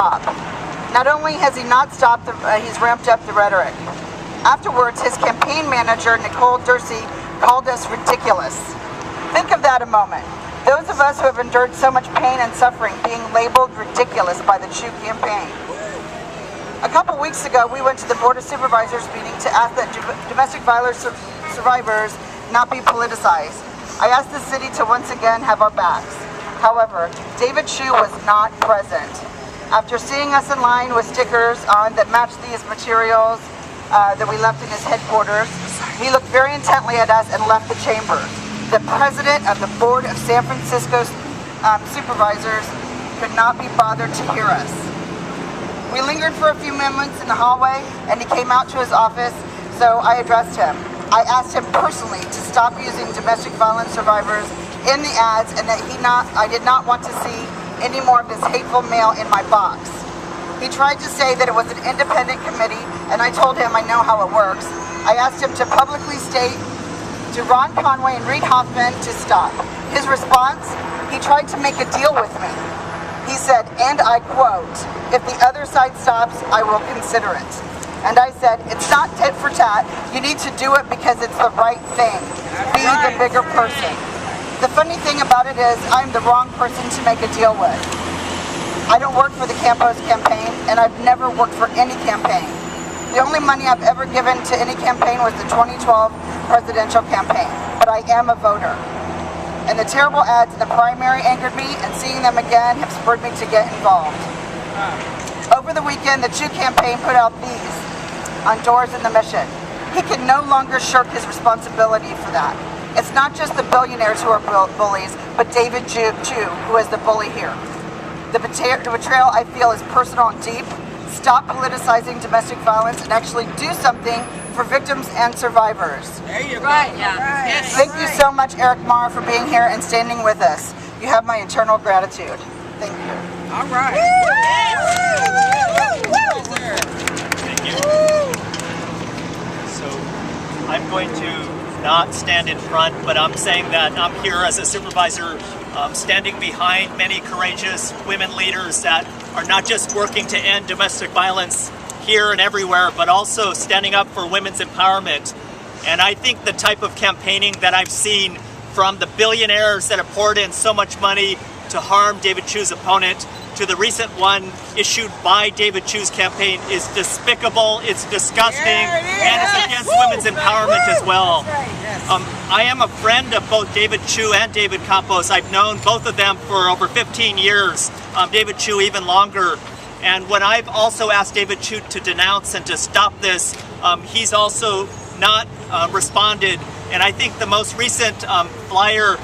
stop. Not only has he not stopped, he's ramped up the rhetoric. Afterwards, his campaign manager, Nicole Dursey, called us ridiculous. Think of that a moment. Those of us who have endured so much pain and suffering being labeled ridiculous by the Chiu campaign. A couple weeks ago, we went to the Board of Supervisors meeting to ask that domestic violence survivors not be politicized. I asked the city to once again have our backs. However, David Chiu was not present. After seeing us in line with stickers on that matched these materials that we left in his headquarters, he looked very intently at us and left the chamber. The president of the Board of San Francisco Supervisors could not be bothered to hear us. We lingered for a few moments in the hallway and he came out to his office, so I addressed him. I asked him personally to stop using domestic violence survivors in the ads and that I did not want to see any more of this hateful mail in my box. He tried to say that it was an independent committee and I told him I know how it works. I asked him to publicly state to Ron Conway and Reid Hoffman to stop. His response, he tried to make a deal with me. He said, and I quote, "If the other side stops, I will consider it." And I said, it's not tit for tat. You need to do it because it's the right thing. Be the bigger person. The funny thing about it is I'm the wrong person to make a deal with. I don't work for the Campos campaign and I've never worked for any campaign. The only money I've ever given to any campaign was the 2012 presidential campaign, but I am a voter. And the terrible ads in the primary angered me, and seeing them again have spurred me to get involved. Over the weekend, the Chiu campaign put out these on doors in the Mission. He can no longer shirk his responsibility for that. It's not just the billionaires who are bullies, but David Chiu, who is the bully here. The betrayal, I feel, is personal and deep. Stop politicizing domestic violence and actually do something for victims and survivors. There you go. Right, yeah. Yes. Thank you so much, Eric Marr, for being here and standing with us. You have my eternal gratitude. Thank you. All right. Thank you. So I'm going to not stand in front, but I'm saying that I'm here as a supervisor, standing behind many courageous women leaders that are not just working to end domestic violence here and everywhere, but also standing up for women's empowerment. And I think the type of campaigning that I've seen from the billionaires that have poured in so much money to harm David Chiu's opponent to the recent one issued by David Chiu's campaign is despicable, it's disgusting, and it's against women's empowerment as well. I am a friend of both David Chiu and David Campos. I've known both of them for over 15 years, David Chiu even longer. And when I've also asked David Chiu to denounce and to stop this, he's also not responded. And I think the most recent flyer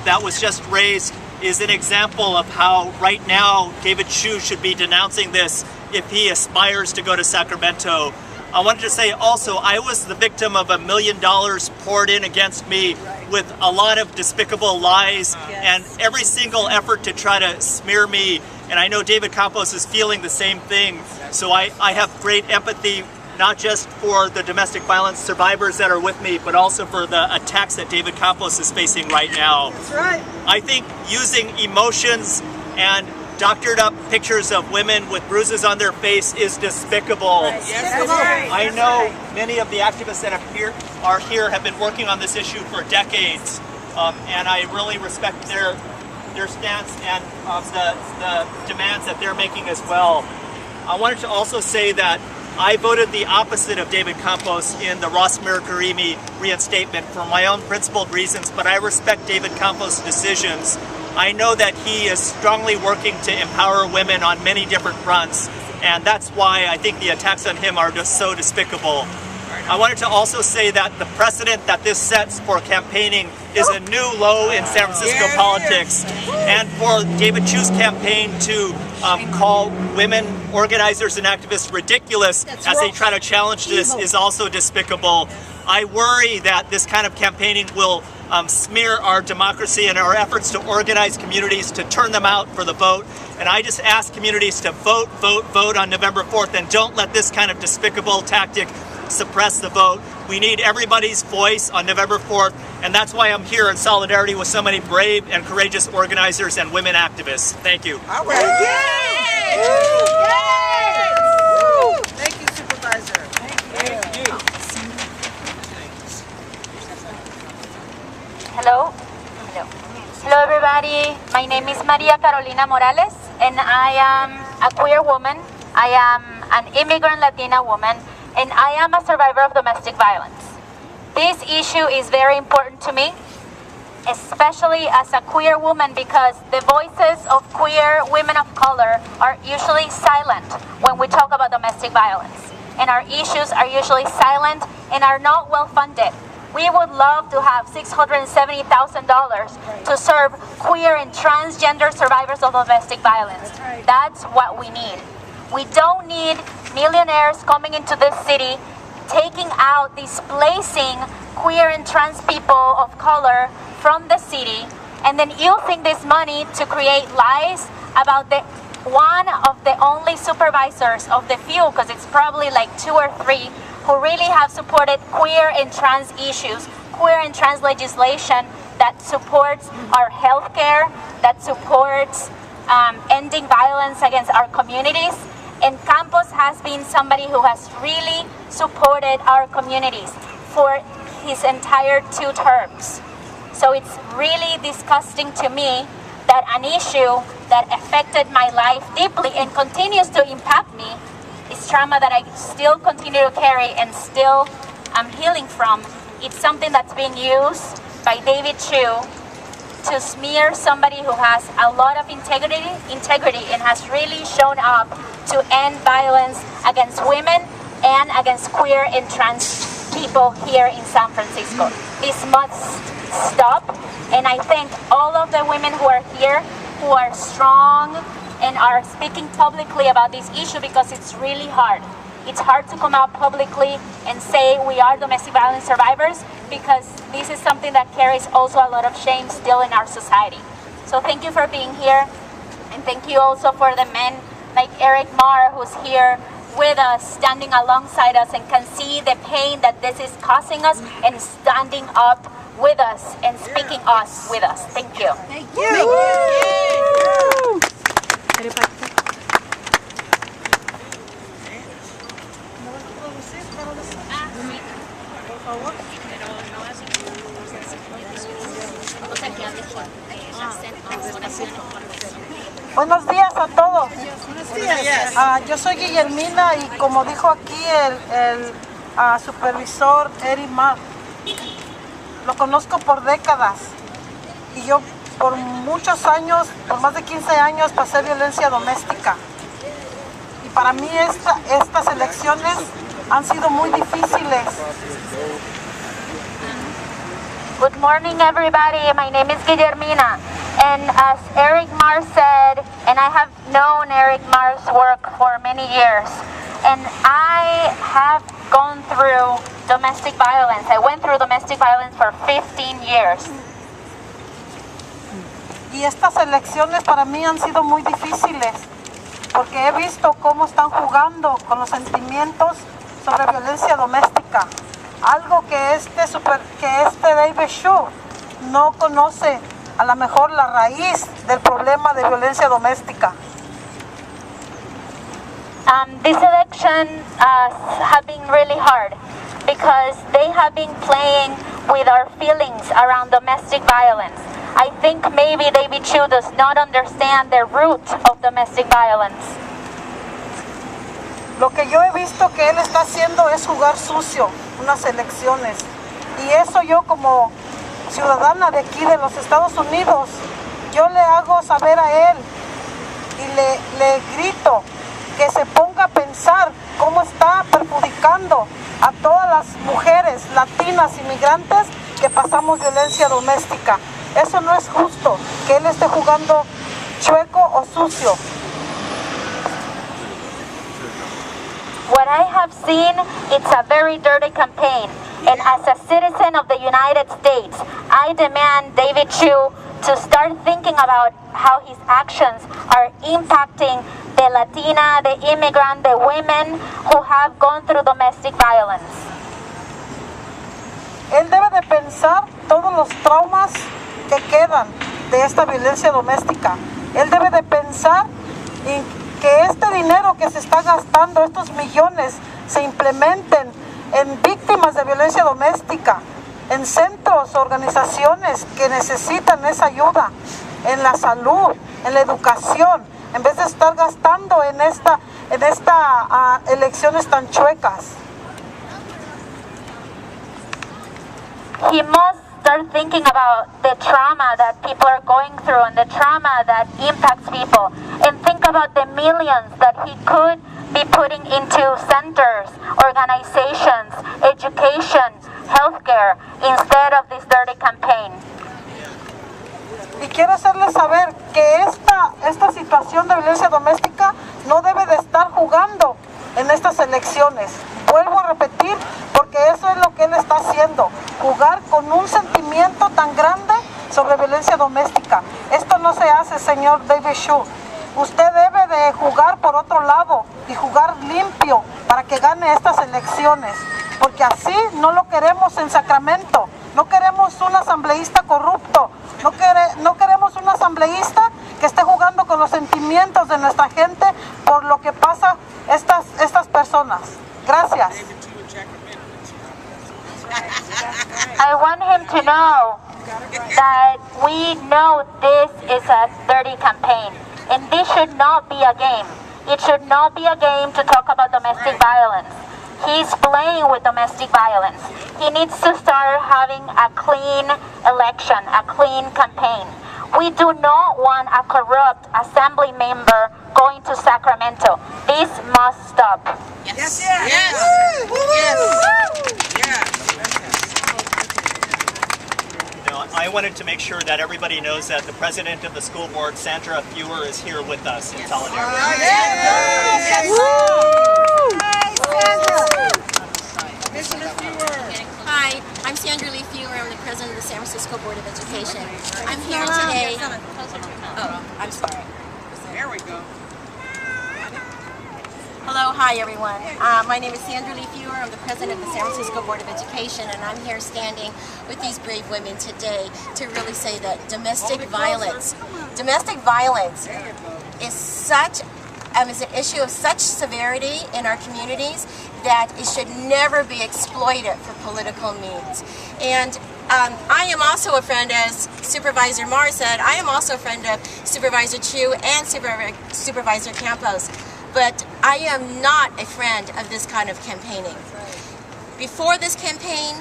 that was just raised is an example of how right now David Chiu should be denouncing this if he aspires to go to Sacramento. I wanted to say also, I was the victim of $1 million poured in against me with a lot of despicable lies and every single effort to try to smear me. And I know David Campos is feeling the same thing. So I have great empathy, not just for the domestic violence survivors that are with me, but also for the attacks that David Campos is facing right now. That's right. I think using emotions and doctored up pictures of women with bruises on their face is despicable. Yes, right. I know many of the activists that are here have been working on this issue for decades, and I really respect their stance and the demands that they're making as well. I wanted to also say that I voted the opposite of David Campos in the Ross Mirakarimi reinstatement for my own principled reasons, but I respect David Campos' decisions. I know that he is strongly working to empower women on many different fronts, and that's why I think the attacks on him are just so despicable. I wanted to also say that the precedent that this sets for campaigning is a new low in San Francisco politics, and for David Chiu's campaign to call women organizers and activists ridiculous as they try to challenge this is also despicable. I worry that this kind of campaigning will smear our democracy and our efforts to organize communities to turn them out for the vote. And I just ask communities to vote, vote, vote on November 4th, and don't let this kind of despicable tactic suppress the vote. We need everybody's voice on November 4th, and that's why I'm here in solidarity with so many brave and courageous organizers and women activists. Thank you. All right. name is Maria Carolina Morales, and I am a queer woman. I am an immigrant Latina woman, and I am a survivor of domestic violence. This issue is very important to me, especially as a queer woman, because the voices of queer women of color are usually silent when we talk about domestic violence. And our issues are usually silent and are not well funded. We would love to have $670,000 to serve queer and transgender survivors of domestic violence. That's what we need. We don't need millionaires coming into this city, taking out, displacing queer and trans people of color from the city, and then using this money to create lies about the one of the only supervisors of the few, because it's probably like 2 or 3, who really have supported queer and trans issues, queer and trans legislation that supports our healthcare, that supports ending violence against our communities. And Campos has been somebody who has really supported our communities for his entire 2 terms. So it's really disgusting to me that an issue that affected my life deeply and continues to impact me is trauma that I still continue to carry and still am healing from. It's something that's being used by David Chiu to smear somebody who has a lot of integrity and has really shown up to end violence against women and against queer and trans people here in San Francisco. This must stop, and I thank all of the women who are here, who are strong and are speaking publicly about this issue, because it's really hard. It's hard to come out publicly and say we are domestic violence survivors, because this is something that carries also a lot of shame still in our society. So thank you for being here, and thank you also for the men like Eric Marr, who's here with us, standing alongside us and can see the pain that this is causing us and standing up with us and speaking us with us. Thank you. Thank you. Thank you. Buenos días a todos. Buenos días. Yo soy Guillermina y como dijo aquí el supervisor Eric Marr, lo conozco por décadas y yo por muchos años, por más de 15 años pasé violencia doméstica. Y para mí estas elecciones han sido muy difíciles. Good morning, everybody. My name is Guillermina. And as Eric Marr said, and I have known Eric Marr's work for many years, and I have gone through domestic violence. I went through domestic violence for 15 years. Y estas elecciones para mí han sido muy difíciles, porque he visto cómo están jugando con los sentimientos sobre violencia doméstica. Algo que este David Chiu no conoce, a lo mejor la raíz del problema de violencia doméstica. This election have been really hard because they have been playing with our feelings around domestic violence. I think maybe David Chiu does not understand the root of domestic violence. Lo que yo he visto que él está haciendo es jugar sucio unas elecciones. Y eso yo como ciudadana de aquí de los Estados Unidos, yo le hago saber a él y le grito que se ponga a pensar cómo está perjudicando a todas las mujeres latinas inmigrantes que pasamos violencia doméstica. Eso no es justo, que él esté jugando chueco o sucio. What I have seen, it's a very dirty campaign. And as a citizen of the United States, I demand David Chiu to start thinking about how his actions are impacting the Latina, the immigrant, the women who have gone through domestic violence. Él debe de pensar todos los traumas que quedan de esta violencia doméstica. Él debe de pensar en que este dinero que se está gastando, estos millones, se implementen en víctimas de violencia doméstica, en centros, organizaciones que necesitan esa ayuda, en la salud, en la educación, en vez de estar gastando en esta elecciones tan chuecas. He must start thinking about the trauma that people are going through and the trauma that impacts people, and think about the millions that he could be putting into centers, organizations, education, healthcare, instead of this dirty campaign. Y quiero hacerles saber que esta situación de violencia doméstica no debe de estar jugando en estas elecciones. Vuelvo a repetir, porque eso es lo que él está haciendo, jugar con un sentimiento tan grande sobre violencia doméstica. Esto no se hace, señor David Chiu. Usted debe de jugar por otro lado y jugar limpio para que gane estas elecciones, porque así no lo queremos en Sacramento. No queremos un asambleísta corrupto, no queremos un asambleísta que esté jugando con los sentimientos de nuestra gente por lo que pasa estas personas. Gracias. I want him to know that we know this is a dirty campaign, and this should not be a game. It should not be a game to talk about domestic violence. He's playing with domestic violence. He needs to start having a clean election, a clean campaign. We do not want a corrupt assembly member going to Sacramento. This must stop. Yes. Yes. Yes. Yes. I wanted to make sure that everybody knows that the president of the school board, Sandra, is here with us in solidarity. Hi, I'm Sandra Fewer. I'm the president of the San Francisco Board of Education. I'm here today. Oh, I'm sorry. There we go. Hello, hi everyone. My name is Sandra Fewer. I'm the president of the San Francisco Board of Education, and I'm here standing with these brave women today to really say that domestic violence is such is an issue of such severity in our communities that it should never be exploited for political means. And I am also a friend, as Supervisor Marr said, I am also a friend of Supervisor Chiu and Supervisor Campos. But I am not a friend of this kind of campaigning. Before this campaign,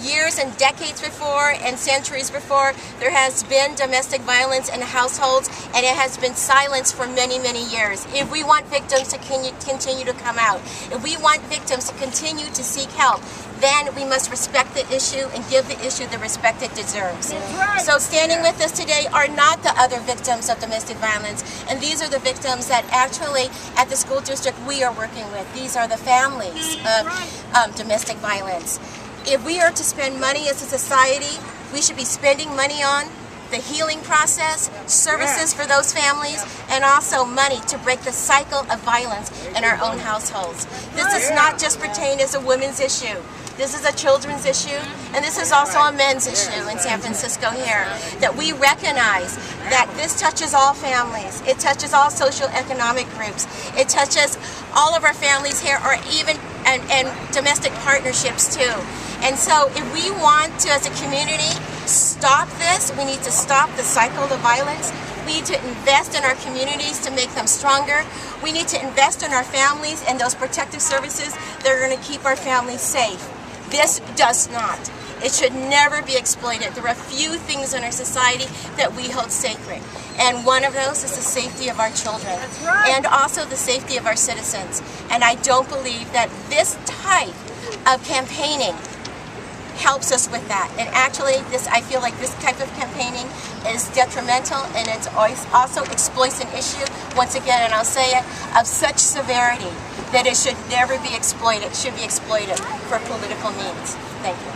years and decades before and centuries before, there has been domestic violence in households, and it has been silenced for many, many years. If we want victims to continue to come out, if we want victims to continue to seek help, then we must respect the issue and give the issue the respect it deserves. Right. So standing with us today are not the other victims of domestic violence, and these are the victims that actually at the school district we are working with. These are the families of domestic violence. If we are to spend money as a society, we should be spending money on the healing process, services for those families, and also money to break the cycle of violence in our own households. This does not just pertain as a women's issue. This is a children's issue, and this is also a men's issue in San Francisco here, that we recognize that this touches all families. It touches all socioeconomic groups. It touches all of our families here, or even and domestic partnerships too. And so if we want to, as a community, stop this, we need to stop the cycle of violence. We need to invest in our communities to make them stronger. We need to invest in our families and those protective services that are going to keep our families safe. This does not. It should never be exploited. There are few things in our society that we hold sacred. And one of those is the safety of our children. That's right. And also the safety of our citizens. And I don't believe that this type of campaigning helps us with that. And actually, I feel like this type of campaigning is detrimental, and it also exploits an issue, once again, and I'll say it, of such severity that it should never be exploited. It should be exploited for political means. Thank you.